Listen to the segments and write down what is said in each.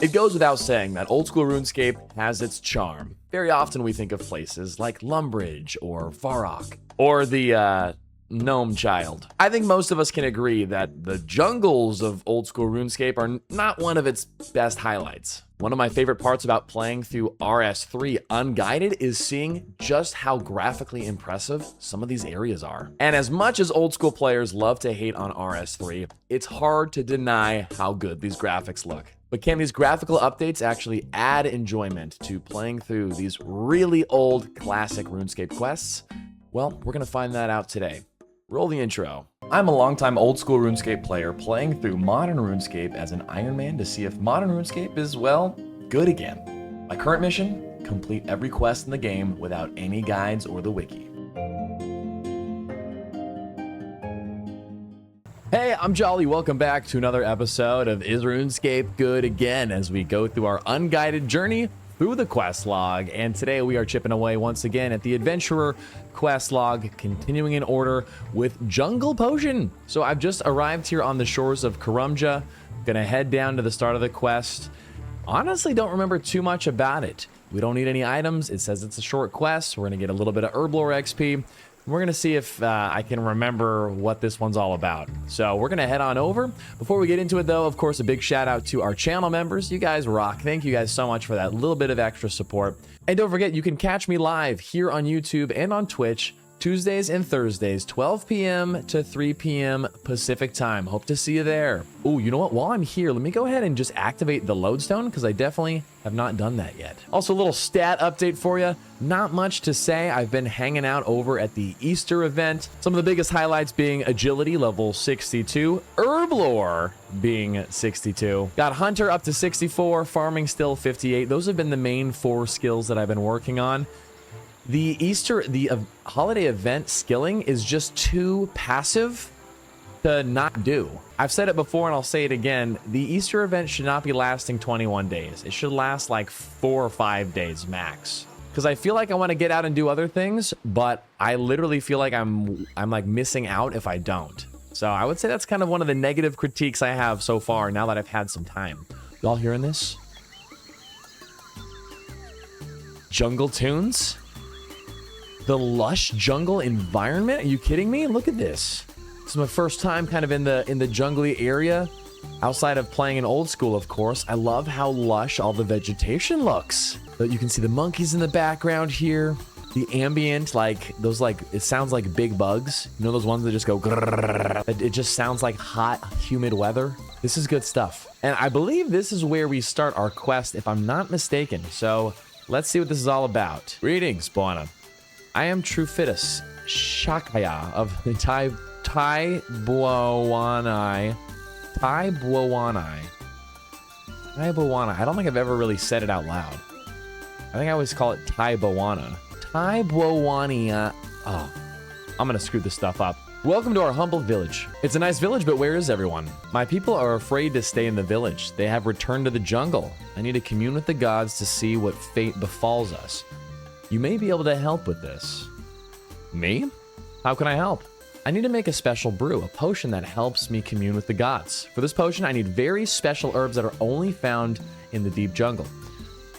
It goes without saying that old school RuneScape has its charm. Very often we think of places like Lumbridge or Varrock or the Gnome Child. I think most of us can agree that the jungles of old school RuneScape are not one of its best highlights. One of my favorite parts about playing through RS3 Unguided is seeing just how graphically impressive some of these areas are. And as much as old school players love to hate on RS3, it's hard to deny how good these graphics look. But can these graphical updates actually add enjoyment to playing through these really old classic RuneScape quests? Well, we're gonna find that out today. Roll the intro. I'm a longtime old school RuneScape player playing through modern RuneScape as an Iron Man to see if modern RuneScape is, well, good again. My current mission, complete every quest in the game without any guides or the wiki. Hey, I'm Jolly. Welcome back to another episode of Is RuneScape Good Again as we go through our unguided journey through the quest log. And today we are chipping away once again at the Adventurer quest log, continuing in order with Jungle Potion. So I've just arrived here on the shores of Karumja, gonna head down to the start of the quest. Honestly, don't remember too much about it. We don't need any items. It says it's a short quest. We're gonna get a little bit of herblore XP. We're gonna see if I can remember what this one's all about. So we're gonna head on over. Before we get into it though, of course, a big shout out to our channel members. You guys rock. Thank you guys so much for that little bit of extra support. And don't forget, you can catch me live here on YouTube and on Twitch, Tuesdays and Thursdays, 12 p.m. to 3 p.m. Pacific time. Hope to see you there. Oh, you know what? While I'm here, let me go ahead and just activate the lodestone because I definitely have not done that yet. Also, a little stat update for you. Not much to say. I've been hanging out over at the Easter event. Some of the biggest highlights being agility level 62, herblore being 62. Got hunter up to 64, farming still 58. Those have been the main 4 skills that I've been working on. The holiday event skilling is just too passive to not do. I've said it before and I'll say it again. The Easter event should not be lasting 21 days. It should last like 4 or 5 days max. Because I feel like I want to get out and do other things, but I literally feel like I'm like missing out if I don't. So I would say that's kind of one of the negative critiques I have so far now that I've had some time. Y'all hearing this? Jungle tunes? The lush jungle environment? Are you kidding me? Look at this. This is my first time kind of in the jungly area outside of playing in old school, of course. I love how lush all the vegetation looks. You can see the monkeys in the background here. The ambient, like those, like it sounds like big bugs. You know those ones that just go grrrr. It just sounds like hot, humid weather. This is good stuff. And I believe this is where we start our quest, if I'm not mistaken. So let's see what this is all about. Greetings, Buana. I am Trufitus Shakaya of Tai Buowanai. I don't think I've ever really said it out loud. I think I always call it Tai Bowana. Tai Bowania. Oh, I'm gonna screw this stuff up. Welcome to our humble village. It's a nice village, but where is everyone? My people are afraid to stay in the village. They have returned to the jungle. I need to commune with the gods to see what fate befalls us. You may be able to help with this. Me? How can I help? I need to make a special brew, a potion that helps me commune with the gods. For this potion, I need very special herbs that are only found in the deep jungle.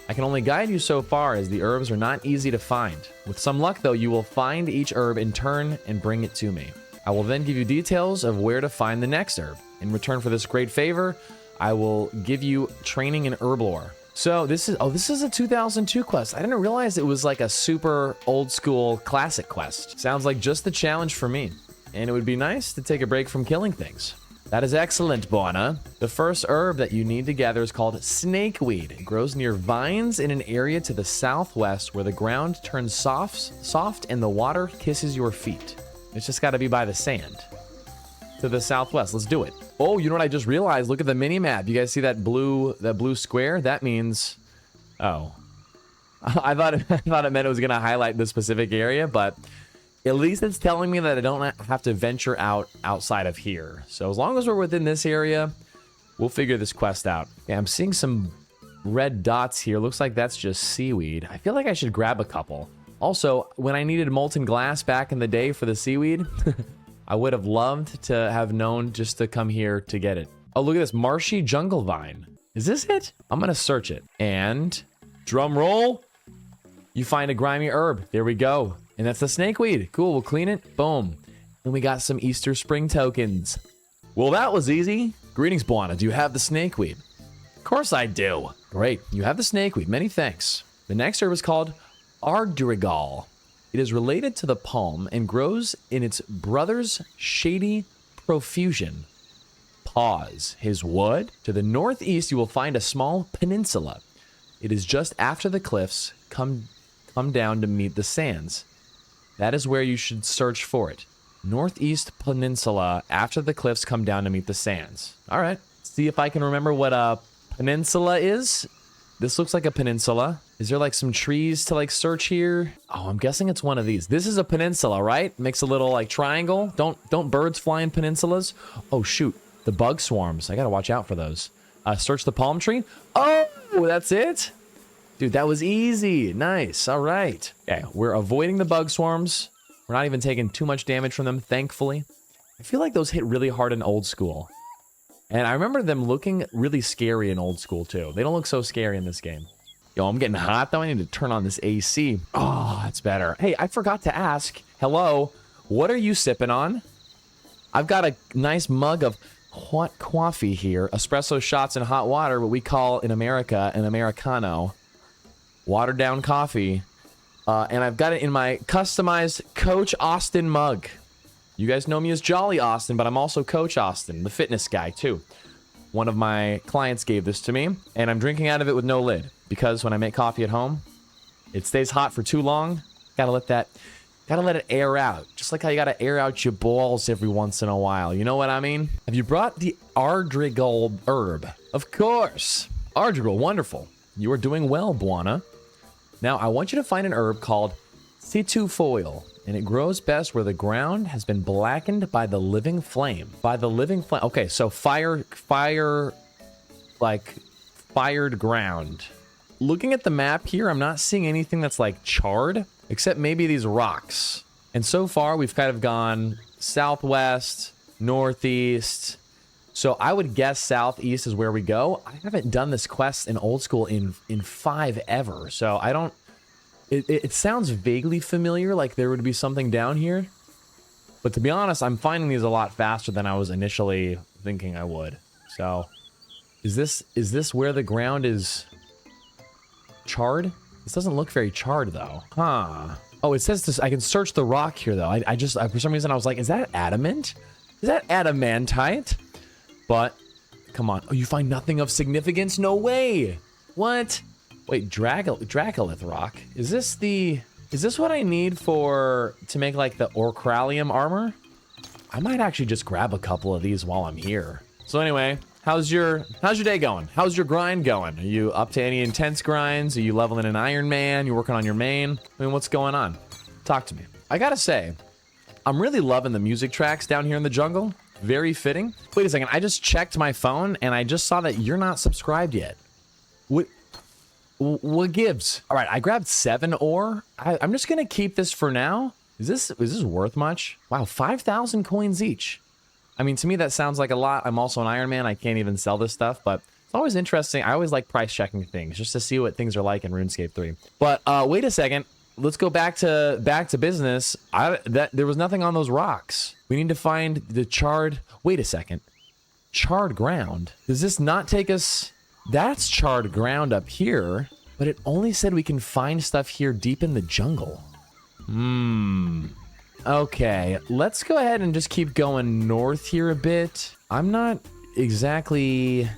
I can only guide you so far as the herbs are not easy to find. With some luck though, you will find each herb in turn and bring it to me. I will then give you details of where to find the next herb. In return for this great favor, I will give you training in herblore. So this is a 2002 quest. I didn't realize it was like a super old school classic quest. Sounds like just the challenge for me. And it would be nice to take a break from killing things. That is excellent, Buana. The first herb that you need to gather is called snakeweed. It grows near vines in an area to the southwest where the ground turns soft and the water kisses your feet. It's just gotta be by the sand. To the southwest, let's do it. Oh, you know what I just realized? Look at the mini map. You guys see that blue square? That means, oh, I thought it meant it was gonna highlight the specific area, but at least it's telling me that I don't have to venture outside of here. So as long as we're within this area, we'll figure this quest out. Yeah, I'm seeing some red dots here. Looks like that's just seaweed. I feel like I should grab a couple. Also, when I needed molten glass back in the day for the seaweed, I would have loved to have known just to come here to get it. Oh, look at this marshy jungle vine. Is this it? I'm gonna search it. And drum roll. You find a grimy herb. There we go. And that's the snakeweed. Cool, we'll clean it. Boom. And we got some Easter spring tokens. Well, that was easy. Greetings, Buana. Do you have the snakeweed? Of course I do. Great. You have the snakeweed. Many thanks. The next herb is called ardrigal. It is related to the palm and grows in its brother's shady profusion. Pause. His wood. To the northeast, you will find a small peninsula. It is just after the cliffs come down to meet the sands. That is where you should search for it. Northeast peninsula after the cliffs come down to meet the sands. All right. See if I can remember what a peninsula is. This looks like a peninsula. Is there like some trees to like search here? Oh, I'm guessing it's one of these. This is a peninsula, right? Makes a little like triangle. Don't birds fly in peninsulas? Oh shoot, the bug swarms. I gotta watch out for those. Search the palm tree. Oh, that's it? Dude, that was easy. Nice. All right. Okay, we're avoiding the bug swarms. We're not even taking too much damage from them, thankfully. I feel like those hit really hard in old school. And I remember them looking really scary in old school, too. They don't look so scary in this game. Yo, I'm getting hot, though. I need to turn on this AC. Oh, that's better. Hey, I forgot to ask. Hello, what are you sipping on? I've got a nice mug of hot coffee here. Espresso shots in hot water, what we call in America an Americano. Watered down coffee. And I've got it in my customized Coach Austin mug. You guys know me as Jolly Austin, but I'm also Coach Austin, the fitness guy, too. One of my clients gave this to me, and I'm drinking out of it with no lid. Because when I make coffee at home, it stays hot for too long. Gotta let it air out. Just like how you gotta air out your balls every once in a while. You know what I mean? Have you brought the ardrigal herb? Of course. Ardrigal, wonderful. You are doing well, Buana. Now, I want you to find an herb called sito foil, and it grows best where the ground has been blackened by the living flame. By the living flame. Okay, so fired ground. Looking at the map here, I'm not seeing anything that's like charred, except maybe these rocks. And so far, we've kind of gone southwest, northeast. So I would guess southeast is where we go. I haven't done this quest in old school in 5 ever. So I don't... It sounds vaguely familiar, like there would be something down here. But to be honest, I'm finding these a lot faster than I was initially thinking I would. So is this where the ground is charred? This doesn't look very charred though. Huh. Oh, it says this. I can search the rock here though. I just for some reason I was like, is that adamant? Is that adamantite? But come on. Oh, you find nothing of significance? No way. What? Wait, Dracolith rock. Is this what I need to make like the Orcralium armor? I might actually just grab a couple of these while I'm here. So anyway, how's your day going? How's your grind going? Are you up to any intense grinds? Are you leveling an Iron Man? You working on your main? I mean, what's going on? Talk to me. I gotta say, I'm really loving the music tracks down here in the jungle. Very fitting. Wait a second, I just checked my phone and I just saw that you're not subscribed yet. What gives? All right, I grabbed 7 ore. I'm just gonna keep this for now. Is this worth much? Wow, 5,000 coins each. I mean, to me that sounds like a lot. I'm also an Iron Man. I can't even sell this stuff, but it's always interesting. I always like price checking things just to see what things are like in RuneScape 3. But wait a second. Let's go back to business. There was nothing on those rocks. We need to find the charred. Wait a second. Charred ground. Does this not take us? That's charred ground up here, but it only said we can find stuff here deep in the jungle. Okay, let's go ahead and just keep going north here a bit. I'm not exactly...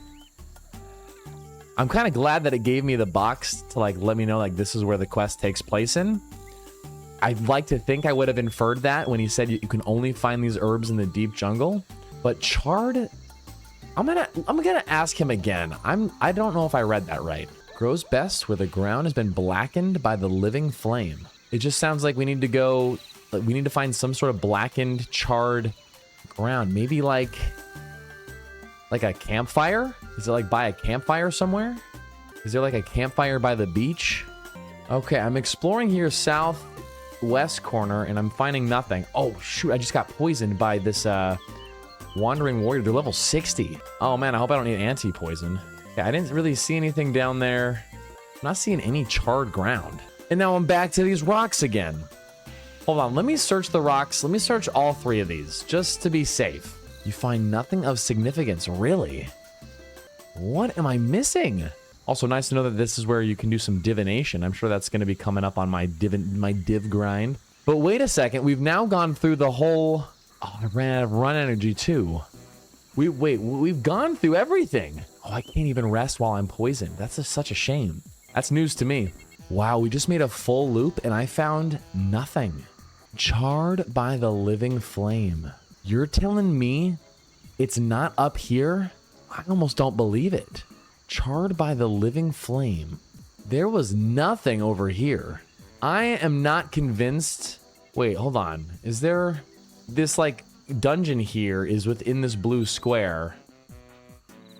I'm kind of glad that it gave me the box to like let me know like this is where the quest takes place in. I'd like to think I would have inferred that when he said you can only find these herbs in the deep jungle, but charred... I'm gonna ask him again. I don't know if I read that right. Grows best where the ground has been blackened by the living flame. It just sounds like we need to go, like we need to find some sort of blackened, charred ground. Maybe like a campfire? Is it like by a campfire somewhere? Is there like a campfire by the beach? Okay, I'm exploring here southwest corner and I'm finding nothing. Oh shoot, I just got poisoned by this Wandering Warrior. They're level 60. Oh man, I hope I don't need anti-poison. Yeah, I didn't really see anything down there. I'm not seeing any charred ground. And now I'm back to these rocks again. Hold on, let me search the rocks. Let me search all 3 of these, just to be safe. You find nothing of significance, really? What am I missing? Also, nice to know that this is where you can do some divination. I'm sure that's going to be coming up on my div grind. But wait a second, we've now gone through the whole... Oh, I ran out of run energy too. We've gone through everything. Oh, I can't even rest while I'm poisoned. That's such a shame. That's news to me. Wow, we just made a full loop and I found nothing. Charred by the living flame. You're telling me it's not up here? I almost don't believe it. Charred by the living flame. There was nothing over here. I am not convinced. Wait, hold on. Is there this like dungeon here is within this blue square?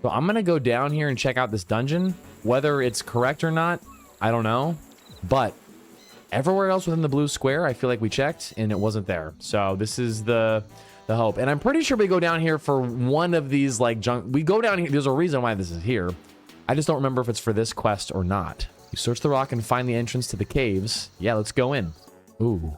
So I'm gonna go down here and check out this dungeon. Whether it's correct or not, I don't know. But everywhere else within the blue square, I feel like we checked and it wasn't there. So this is the hope. And I'm pretty sure we go down here for one of these like junk. We go down here. There's a reason why this is here. I just don't remember if it's for this quest or not. You search the rock and find the entrance to the caves. Yeah, let's go in. Ooh,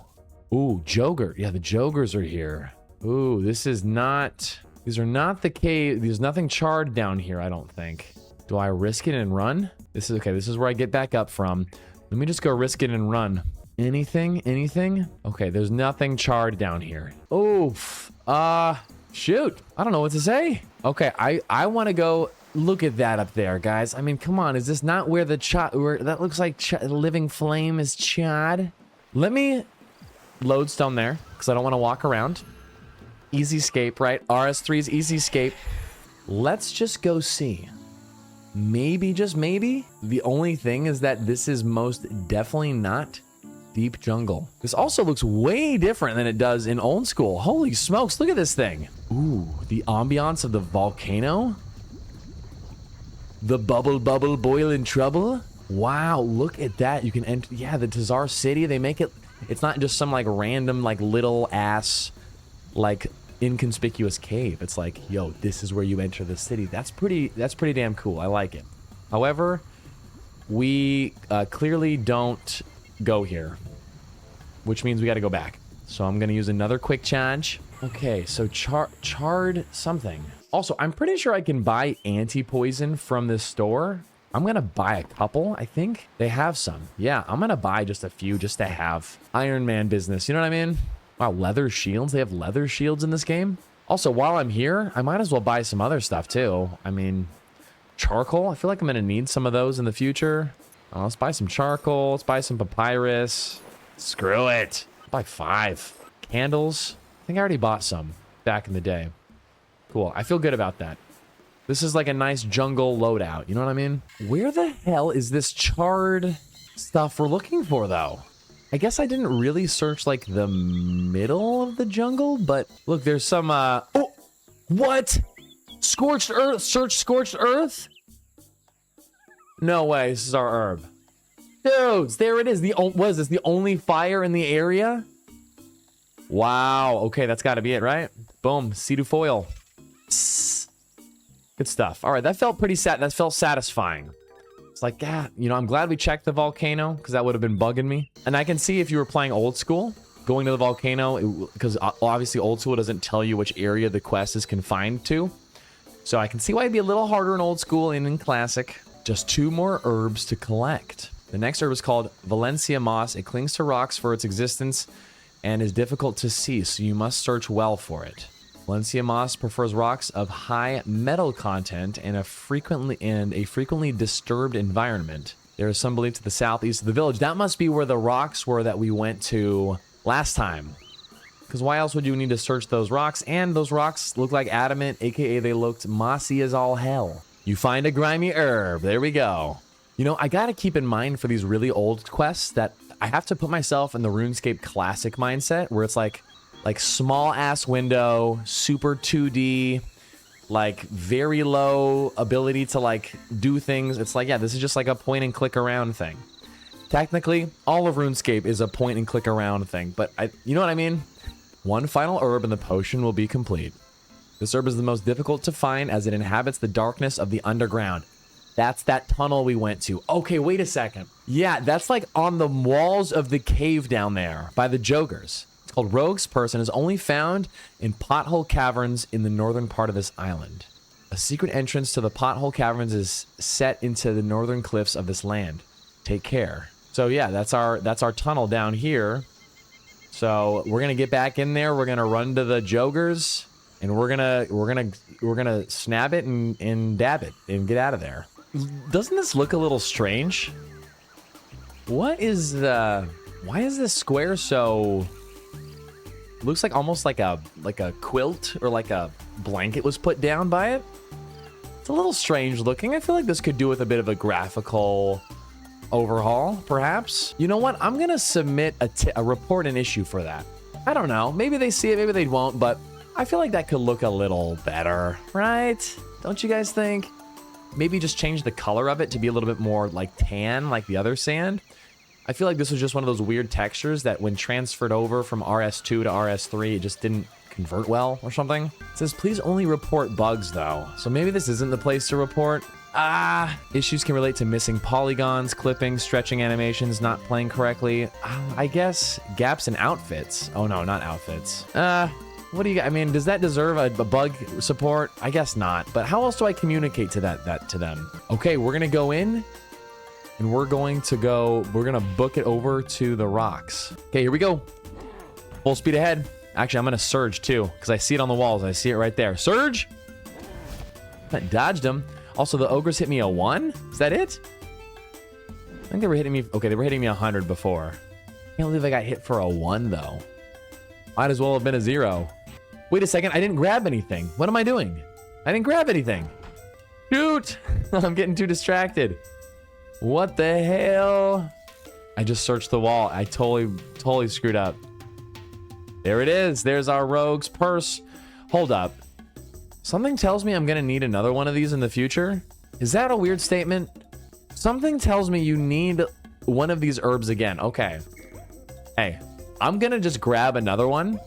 Joger. Yeah, the Jogers are here. Ooh, this is not... These are not the cave. There's nothing charred down here, I don't think. Do I risk it and run? This is okay. This is where I get back up from. Let me just go risk it and run. Anything? Anything? Okay, there's nothing charred down here. Oof. Shoot. I don't know what to say. Okay, I want to go look at that up there, guys. I mean, come on. Is this not where the where that looks like living flame is charred? Let me lodestone there because I don't want to walk around. Easy escape, right? RS3's easy escape. Let's just go see. Maybe, just maybe, the only thing is that this is most definitely not deep jungle. This also looks way different than it does in old school. Holy smokes, look at this thing. Ooh, the ambiance of the volcano. The bubble boiling trouble. Wow, look at that. You can enter, yeah, the Tazar City. They make it, it's not just some like random like little ass like inconspicuous cave. It's like, yo, this is where you enter the city. That's pretty damn cool. I like it. However, we clearly don't go here, which means we got to go back. So I'm going to use another quick charge. Okay, so charred something. Also, I'm pretty sure I can buy anti-poison from this store. I'm going to buy a couple, I think. They have some. Yeah, I'm going to buy just a few just to have Iron Man business. You know what I mean? Wow, leather shields. They have leather shields in this game. Also, while I'm here, I might as well buy some other stuff too. I mean, charcoal. I feel like I'm going to need some of those in the future. Let's buy some charcoal. Let's buy some papyrus. Screw it. Buy 5. Candles. I think I already bought some back in the day. Cool. I feel good about that. This is like a nice jungle loadout. You know what I mean? Where the hell is this charred stuff we're looking for, though? I guess I didn't really search like the middle of the jungle, but look, there's some, oh, what? Scorched earth, search scorched earth? No way, this is our herb. Dudes, there it is. What is this, the only fire in the area? Wow, okay, that's gotta be it, right? Boom, sito foil. Good stuff. All right, that felt pretty that felt satisfying. It's like, yeah, you know, I'm glad we checked the volcano because that would have been bugging me. And I can see if you were playing old school, going to the volcano, because obviously old school doesn't tell you which area the quest is confined to. So I can see why it'd be a little harder in old school and in classic. Just 2 more herbs to collect. The next herb is called Valencia moss. It clings to rocks for its existence and is difficult to see, so you must search well for it. Valencia moss prefers rocks of high metal content and a frequently disturbed environment. There is some belief to the southeast of the village. That must be where the rocks were that we went to last time. Because why else would you need to search those rocks? And those rocks look like adamant, aka they looked mossy as all hell. You find a grimy herb. There we go. You know, I gotta keep in mind for these really old quests that I have to put myself in the RuneScape classic mindset where it's like small ass window, super 2D, like very low ability to like do things. It's like, yeah, this is just like a point and click around thing. Technically, all of RuneScape is a point and click around thing, but you know what I mean? One final herb and the potion will be complete. This herb is the most difficult to find as it inhabits the darkness of the underground. That's that tunnel we went to. Okay, wait a second. Yeah, that's like on the walls of the cave down there by the Jokers. It's called Rogue's Purse and is only found in pothole caverns in the northern part of this island. A secret entrance to the pothole caverns is set into the northern cliffs of this land. Take care. So yeah, that's our tunnel down here. So we're gonna get back in there. We're gonna run to the Jokers, and we're gonna snap it and dab it and get out of there. Doesn't this look a little strange? What is why is this square so... Looks like almost like a quilt or like a blanket was put down by it. It's a little strange looking. I feel like this could do with a bit of a graphical overhaul, perhaps. You know what? I'm gonna submit a report an issue for that. I don't know. Maybe they see it, maybe they won't, but I feel like that could look a little better, right? Don't you guys think? Maybe just change the color of it to be a little bit more like tan, like the other sand. I feel like this was just one of those weird textures that when transferred over from RS2 to RS3, it just didn't convert well or something. It says, please only report bugs though. So maybe this isn't the place to report. Issues can relate to missing polygons, clipping, stretching animations, not playing correctly. I guess gaps in outfits. Oh no, not outfits. What do you got? I mean, does that deserve a bug support? I guess not, but how else do I communicate to that to them? Okay, we're gonna go in and we're gonna book it over to the rocks. Okay, here we go. Full speed ahead. Actually, I'm gonna surge too, because I see it on the walls. I see it right there. Surge! I dodged him. Also, the ogres hit me a 1? Is that it? I think they were hitting me... Okay, they were hitting me 100 before. Can't believe I got hit for a 1, though. Might as well have been a 0. Wait a second, I didn't grab anything. What am I doing? I didn't grab anything. Shoot! I'm getting too distracted. What the hell? I just searched the wall. I totally screwed up. There it is. There's our Rogue's Purse. Hold up. Something tells me I'm gonna need another one of these in the future. Is that a weird statement? Something tells me you need one of these herbs again. Okay. Hey, I'm gonna just grab another one.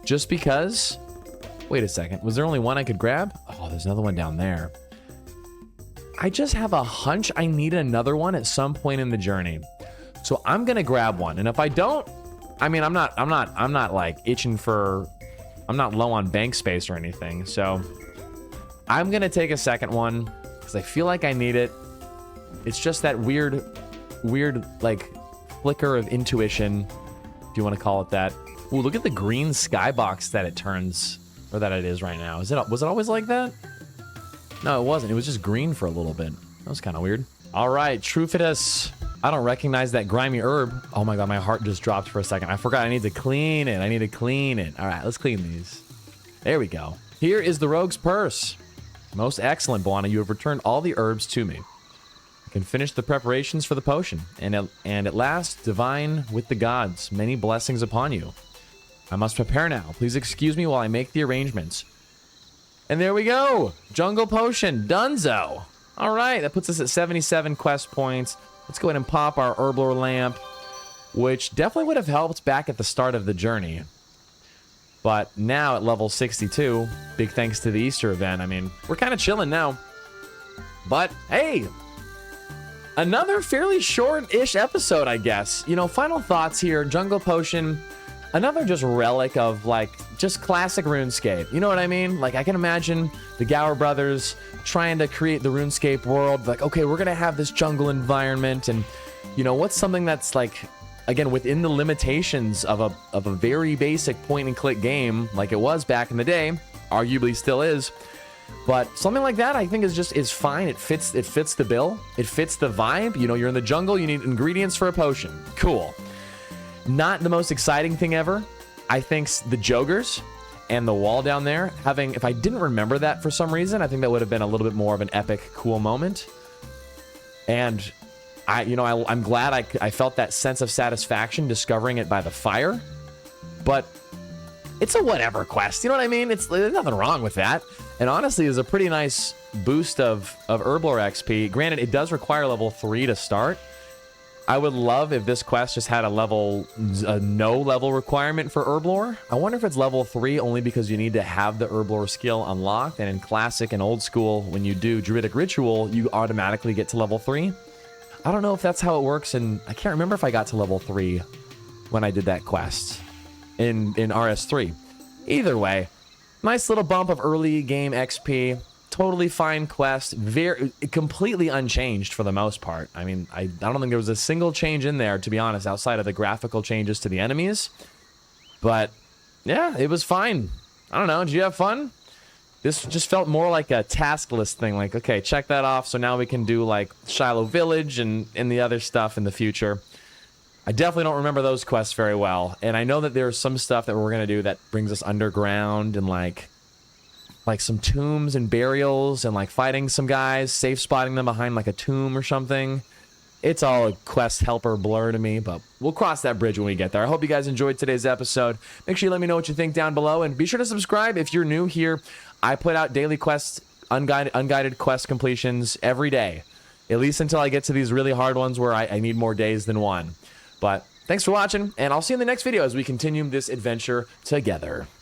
Just because. Wait a second. Was there only one I could grab? Oh, there's another one down there. I just have a hunch I need another one at some point in the journey. So I'm gonna grab one. And if I don't, I mean, I'm not like itching for... I'm not low on bank space or anything, so I'm gonna take a second one because I feel like I need it. It's just that weird like flicker of intuition, if you want to call it that. Ooh, look at the green skybox that it turns, or that it is right now. Was it always like that? No, it wasn't. It was just green for a little bit. That was kind of weird. All right, Trufitus. I don't recognize that grimy herb. Oh my god, my heart just dropped for a second. I forgot I need to clean it. I need to clean it. All right, let's clean these. There we go. Here is the Rogue's Purse. Most excellent, Buana. You have returned all the herbs to me. I can finish the preparations for the potion. And at last, divine with the gods. Many blessings upon you. I must prepare now. Please excuse me while I make the arrangements. And there we go. Jungle Potion. Dunzo. All right, that puts us at 77 quest points. Let's go ahead and pop our Herblore Lamp, which definitely would have helped back at the start of the journey. But now at level 62, big thanks to the Easter event, I mean, we're kind of chilling now. But, hey, another fairly short-ish episode, I guess. You know, final thoughts here, Jungle Potion, another just relic of, like, just classic RuneScape. You know what I mean? Like, I can imagine the Gower brothers trying to create the RuneScape world. Like, okay, we're going to have this jungle environment. And, you know, what's something that's, like, again, within the limitations of a very basic point-and-click game, like it was back in the day, arguably still is. But something like that, I think, is fine. It fits the bill. It fits the vibe. You know, you're in the jungle. You need ingredients for a potion. Cool. Not the most exciting thing ever. I think the Jokers and the wall down there having, if I didn't remember that for some reason, I think that would have been a little bit more of an epic, cool moment. And I'm glad I felt that sense of satisfaction discovering it by the fire. But it's a whatever quest. You know what I mean? There's nothing wrong with that. And honestly, it's a pretty nice boost of Herblore XP. Granted, it does require level 3 to start. I would love if this quest just had a no level requirement for herblore. I wonder if it's level 3 only because you need to have the herblore skill unlocked, and in classic and old school, when you do druidic ritual, you automatically get to level 3. I don't know if that's how it works, and I can't remember if I got to level 3 when I did that quest in RS3. Either way, nice little bump of early game XP. Totally fine quest, very completely unchanged for the most part. I mean, I don't think there was a single change in there, to be honest, outside of the graphical changes to the enemies. But yeah, it was fine. I don't know, did you have fun? This just felt more like a task list thing, like, okay, check that off, so now we can do like Shiloh Village and the other stuff in the future. I definitely don't remember those quests very well, and I know that there's some stuff that we're gonna do that brings us underground and like some tombs and burials and like fighting some guys, safe spotting them behind like a tomb or something. It's all a quest helper blur to me, but we'll cross that bridge when we get there. I hope you guys enjoyed today's episode. Make sure you let me know what you think down below, and be sure to subscribe if you're new here. I put out daily quests, unguided quest completions every day, at least until I get to these really hard ones where I need more days than one. But thanks for watching, and I'll see you in the next video as we continue this adventure together.